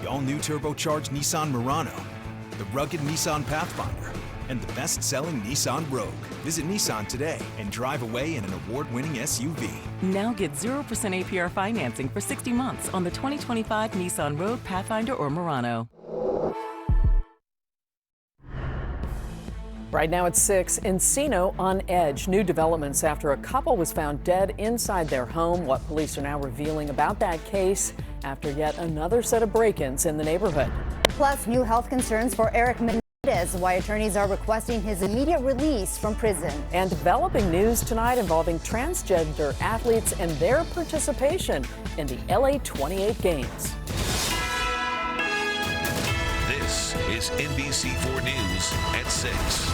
the all-new turbocharged Nissan Murano, the rugged Nissan Pathfinder, and the best-selling Nissan Rogue. Visit Nissan today and drive away in an award-winning SUV. Now get 0% APR financing for 60 months on the 2025 Nissan Rogue, Pathfinder, or Murano. Right now it's 6. Encino on edge. New developments after a couple was found dead inside their home. What police are now revealing about that case after yet another set of break-ins in the neighborhood. Plus, new health concerns for Eric Menendez, why attorneys are requesting his immediate release from prison. And developing news tonight involving transgender athletes and their participation in the LA 28 games. This is NBC4 News at 6.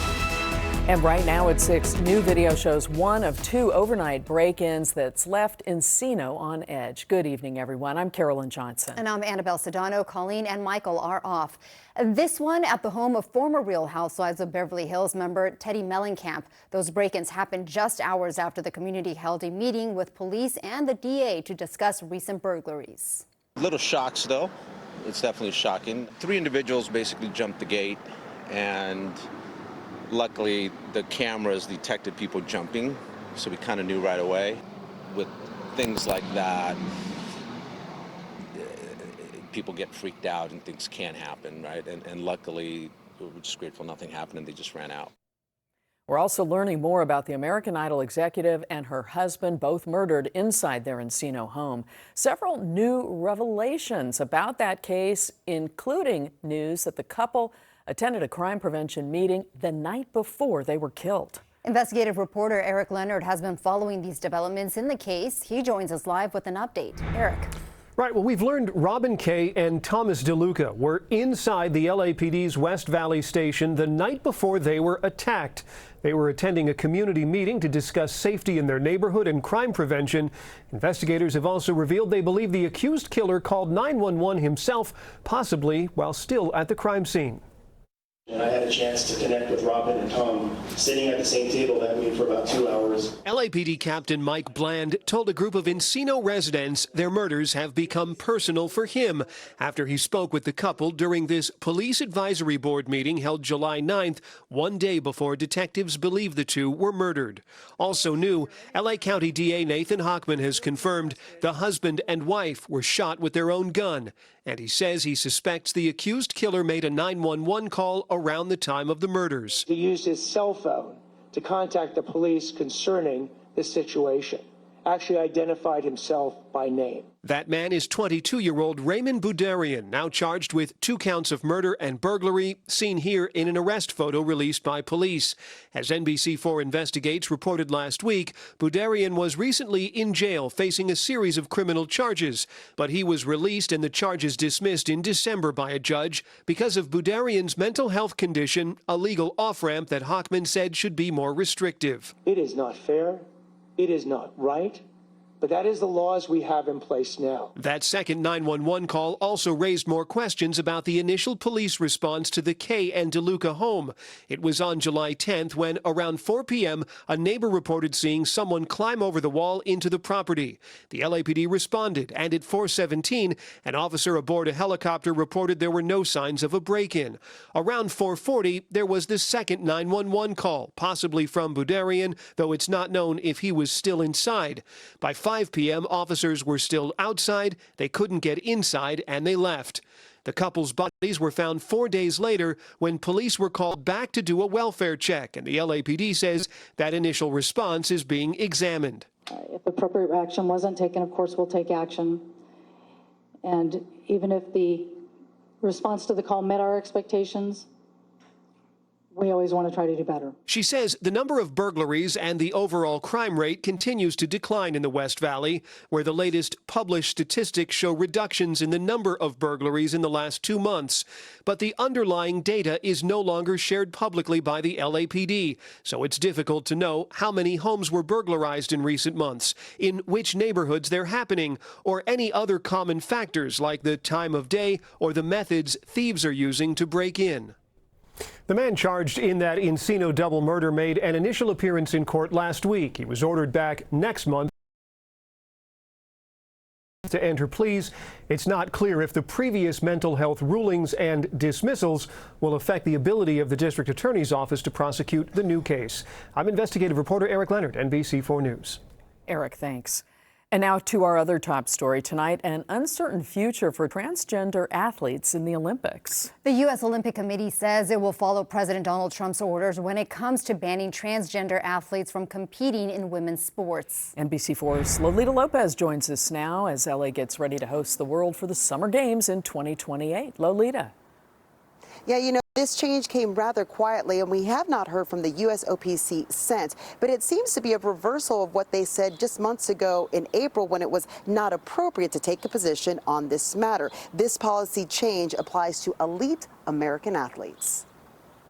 And right now at 6, new video shows one of 2 overnight break-ins that's left Encino on edge. Good evening, everyone. I'm Carolyn Johnson. And I'm Annabelle Sedano. Colleen and Michael are off. This one at the home of former Real Housewives of Beverly Hills member Teddy Mellencamp. Those break-ins happened just hours after the community held a meeting with police and the DA to discuss recent burglaries. Little shocks, though. It's definitely shocking. 3 individuals basically jumped the gate, and luckily the cameras detected people jumping, so we kind of knew right away. With things like that, people get freaked out and things can happen, right? And luckily, we're just grateful nothing happened and they just ran out. We're also learning more about the American Idol executive and her husband, both murdered inside their Encino home. Several new revelations about that case, including news that the couple attended a crime prevention meeting the night before they were killed. Investigative reporter Eric Leonard has been following these developments in the case. He joins us live with an update. Eric. Right, well, we've learned Robin Kay and Thomas DeLuca were inside the LAPD's West Valley station the night before they were attacked. They were attending a community meeting to discuss safety in their neighborhood and crime prevention. Investigators have also revealed they believe the accused killer called 911 himself, possibly while still at the crime scene. And I had a chance to connect with Robin and Tom, sitting at the same table that meeting for about 2 hours. LAPD Captain Mike Bland told a group of Encino residents their murders have become personal for him after he spoke with the couple during this police advisory board meeting held July 9th, one day before detectives believe the 2 were murdered. Also new, LA County DA Nathan Hochman has confirmed the husband and wife were shot with their own gun. And he says he suspects the accused killer made a 911 call around the time of the murders. He used his cell phone to contact the police concerning this situation. Actually identified himself by name. That man is 22-year-old Raymond Budarian, now charged with 2 counts of murder and burglary, seen here in an arrest photo released by police. As NBC4 Investigates reported last week, Budarian was recently in jail facing a series of criminal charges, but he was released and the charges dismissed in December by a judge because of Budarian's mental health condition, a legal off-ramp that Hochman said should be more restrictive. It is not fair. It is not right, but that is the laws we have in place now. That second 911 call also raised more questions about the initial police response to the Kay and DeLuca home. It was on July 10th when, around 4 p.m., a neighbor reported seeing someone climb over the wall into the property. The LAPD responded, and at 4:17, an officer aboard a helicopter reported there were no signs of a break-in. Around 4:40, there was the second 911 call, possibly from Budarian, though it's not known if he was still inside. By 5 p.m., officers were still outside, they couldn't get inside, and they left. The couple's bodies were found 4 days later when police were called back to do a welfare check, and the LAPD says that initial response is being examined. If appropriate action wasn't taken, of course, we'll take action. And even if the response to the call met our expectations, we always want to try to do better. She says the number of burglaries and the overall crime rate continues to decline in the West Valley, where the latest published statistics show reductions in the number of burglaries in the last 2 months. But the underlying data is no longer shared publicly by the LAPD, so it's difficult to know how many homes were burglarized in recent months, in which neighborhoods they're happening, or any other common factors like the time of day or the methods thieves are using to break in. The man charged in that Encino double murder made an initial appearance in court last week. He was ordered back next month to enter pleas. It's not clear if the previous mental health rulings and dismissals will affect the ability of the district attorney's office to prosecute the new case. I'm investigative reporter Eric Leonard, NBC4 News. Eric, thanks. And now to our other top story tonight, an uncertain future for transgender athletes in the Olympics. The U.S. Olympic Committee says it will follow President Donald Trump's orders when it comes to banning transgender athletes from competing in women's sports. NBC4's Lolita Lopez joins us now as LA gets ready to host the world for the Summer Games in 2028. Lolita. Yeah, this change came rather quietly, and we have not heard from the USOPC since. But it seems to be a reversal of what they said just months ago in April when it was not appropriate to take a position on this matter. This policy change applies to elite American athletes.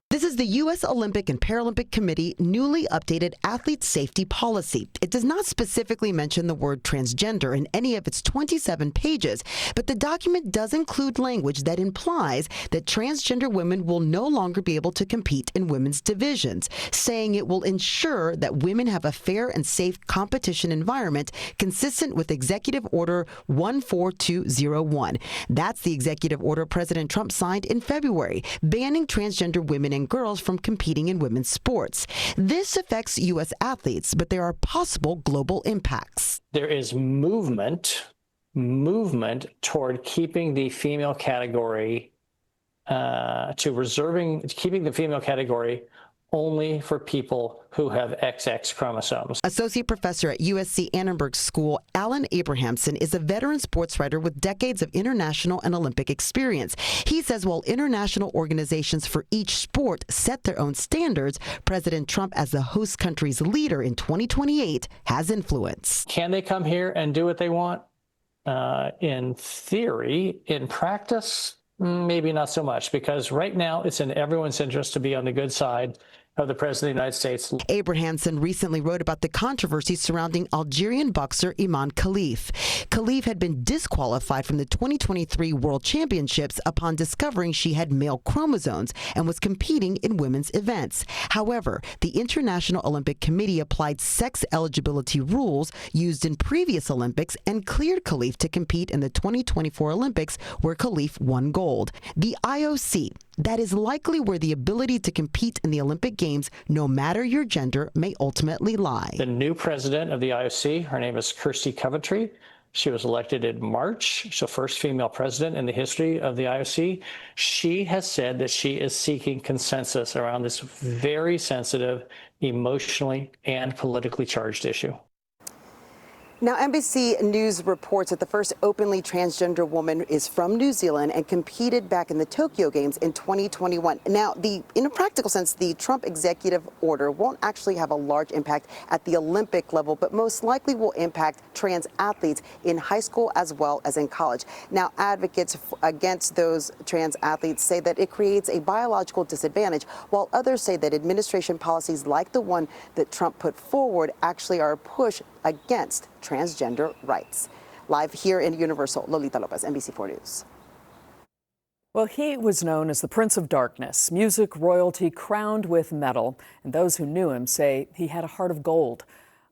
This is the U.S. Olympic and Paralympic Committee newly updated athlete safety policy. It does not specifically mention the word transgender in any of its 27 pages, but the document does include language that implies that transgender women will no longer be able to compete in women's divisions, saying it will ensure that women have a fair and safe competition environment consistent with Executive Order 14201. That's the executive order President Trump signed in February, banning transgender women and girls from competing in women's sports. This affects U.S. athletes, but there are possible global impacts. There is movement toward keeping the female category, keeping the female category only for people who have XX chromosomes. Associate professor at USC Annenberg School, Alan Abrahamson, is a veteran sports writer with decades of international and Olympic experience. He says while international organizations for each sport set their own standards, President Trump, as the host country's leader in 2028, has influence. Can they come here and do what they want? In theory. In practice, maybe not so much, because right now it's in everyone's interest to be on the good side of the President of the United States. Abrahamson recently wrote about the controversy surrounding Algerian boxer Iman Khalif. Khalif had been disqualified from the 2023 World Championships upon discovering she had male chromosomes and was competing in women's events. However, the International Olympic Committee applied sex eligibility rules used in previous Olympics and cleared Khalif to compete in the 2024 Olympics, where Khalif won gold. The IOC, that is likely where the ability to compete in the Olympic Games, no matter your gender, may ultimately lie. The new president of the IOC, her name is Kirsty Coventry. She was elected in March. She's the first female president in the history of the IOC. She has said that she is seeking consensus around this very sensitive, emotionally and politically charged issue. Now, NBC News reports that the first openly transgender woman is from New Zealand and competed back in the Tokyo Games in 2021. Now, in a practical sense, the Trump executive order won't actually have a large impact at the Olympic level, but most likely will impact trans athletes in high school as well as in college. Now, advocates against those trans athletes say that it creates a biological disadvantage, while others say that administration policies like the one that Trump put forward actually are a push against transgender rights. Live here in Universal, Lolita Lopez, NBC4 News. Well, he was known as the Prince of Darkness, music royalty crowned with metal, and those who knew him say he had a heart of gold.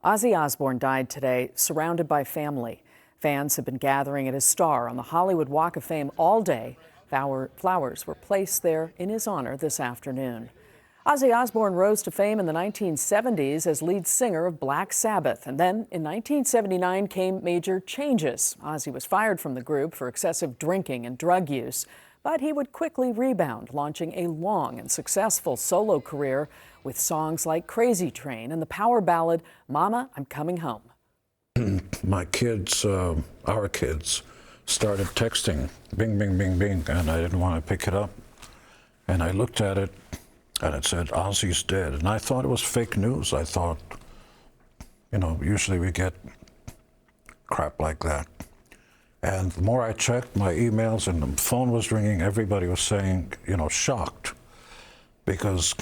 Ozzy Osbourne died today, surrounded by family. Fans have been gathering at his star on the Hollywood Walk of Fame all day. Flowers were placed there in his honor this afternoon. Ozzy Osbourne rose to fame in the 1970s as lead singer of Black Sabbath, and then in 1979 came major changes. Ozzy was fired from the group for excessive drinking and drug use, but he would quickly rebound, launching a long and successful solo career with songs like Crazy Train and the power ballad Mama, I'm Coming Home. My kids, our kids, started texting, bing, bing, bing, bing, and I didn't want to pick it up. And I looked at it, and it said, Ozzy's dead. And I thought it was fake news. I thought, usually we get crap like that. And the more I checked my emails and the phone was ringing, everybody was saying, shocked. Because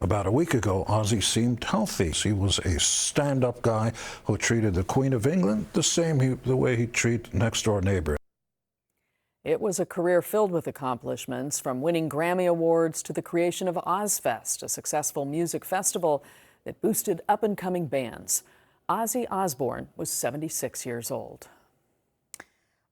about a week ago, Ozzy seemed healthy. He was a stand-up guy who treated the Queen of England the way he treated next-door neighbor. It was a career filled with accomplishments, from winning Grammy Awards to the creation of Ozfest, a successful music festival that boosted up-and-coming bands. Ozzy Osbourne was 76 years old.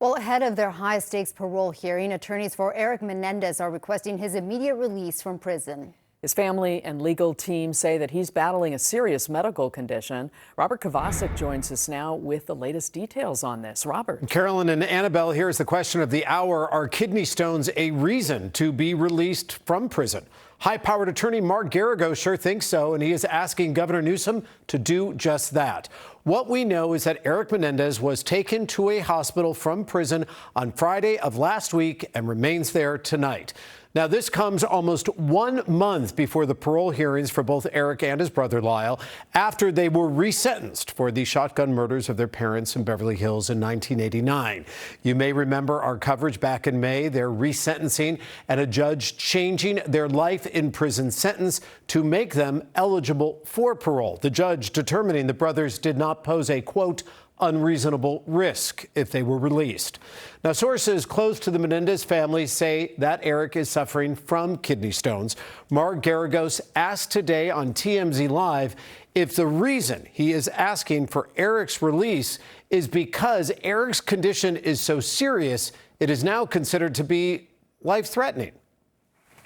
Well, ahead of their high-stakes parole hearing, attorneys for Eric Menendez are requesting his immediate release from prison. His family and legal team say that he's battling a serious medical condition. Robert Kovacic joins us now with the latest details on this. Robert. Carolyn and Annabelle, here's the question of the hour. Are kidney stones a reason to be released from prison? High-powered attorney Mark Garrigo sure thinks so, and he is asking Governor Newsom to do just that. What we know is that Eric Menendez was taken to a hospital from prison on Friday of last week and remains there tonight. Now, this comes almost 1 month before the parole hearings for both Eric and his brother Lyle, after they were resentenced for the shotgun murders of their parents in Beverly Hills in 1989. You may remember our coverage back in May, their resentencing and a judge changing their life in prison sentence to make them eligible for parole. The judge determining the brothers did not pose a, quote, unreasonable risk if they were released. Now, sources close to the Menendez family say that Eric is suffering from kidney stones. Mark Garrigos asked today on TMZ Live if the reason he is asking for Eric's release is because Eric's condition is so serious, it is now considered to be life-threatening.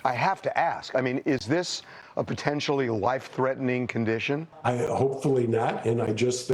I have to ask, I mean, is this a potentially life-threatening condition? Hopefully not, and I just